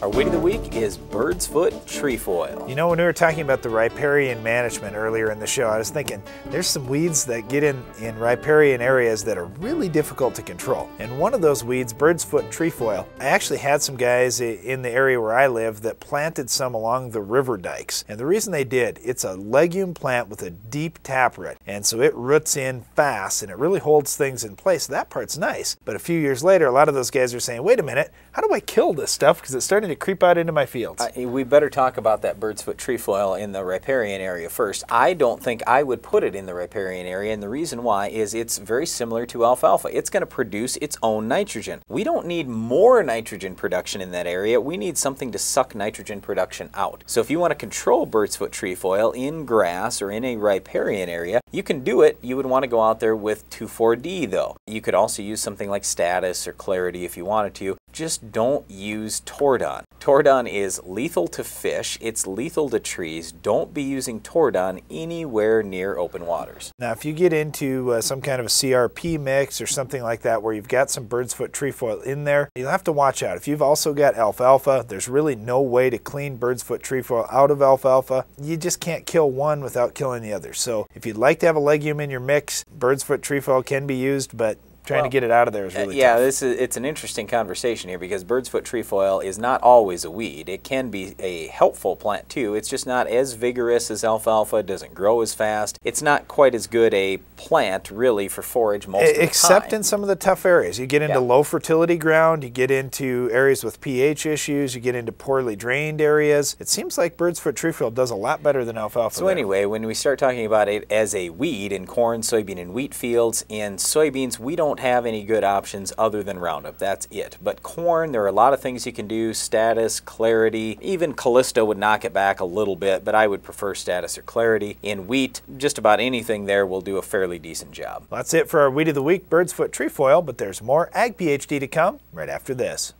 Our weed of the week is bird's foot trefoil. You know, when we were talking about the riparian management earlier in the show, I was thinking there's some weeds that get in riparian areas that are really difficult to control. And one of those weeds, bird's foot trefoil, I actually had some guys in the area where I live that planted some along the river dikes. And the reason they did, it's a legume plant with a deep taproot. And so it roots in fast and it really holds things in place. That part's nice. But a few years later, a lot of those guys are saying, wait a minute, how do I kill this stuff? Because it's starting to creep out into my fields. We better talk about that bird's foot trefoil in the riparian area first. I don't think I would put it in the riparian area, and the reason why is it's very similar to alfalfa. It's going to produce its own nitrogen. We don't need more nitrogen production in that area. We need something to suck nitrogen production out. So if you want to control bird's foot trefoil in grass or in a riparian area, you can do it. You would want to go out there with 2,4-D though. You could also use something like Status or Clarity if you wanted to. Just don't use Tordon. Tordon is lethal to fish. It's lethal to trees. Don't be using Tordon anywhere near open waters. Now, if you get into some kind of a CRP mix or something like that where you've got some bird's foot trefoil in there, you'll have to watch out. If you've also got alfalfa, there's really no way to clean bird's foot trefoil out of alfalfa. You just can't kill one without killing the other. So if you'd like to have a legume in your mix, bird's foot trefoil can be used, but trying to get it out of there is really tough. It's an interesting conversation here because bird's foot trefoil is not always a weed. It can be a helpful plant too. It's just not as vigorous as alfalfa. It doesn't grow as fast. It's not quite as good a plant really for forage most of the time. Except in some of the tough areas. You get into low fertility ground, you get into areas with pH issues, you get into poorly drained areas. It seems like bird's foot trefoil does a lot better than alfalfa. So anyway, when we start talking about it as a weed in corn, soybean, and wheat fields, in soybeans we don't have any good options other than Roundup. That's it. But corn, there are a lot of things you can do. Status, Clarity, even Callisto would knock it back a little bit, but I would prefer Status or Clarity. In wheat, just about anything there will do a fairly decent job. Well, that's it for our Weed of the Week, bird's foot trefoil, but there's more Ag PhD to come right after this.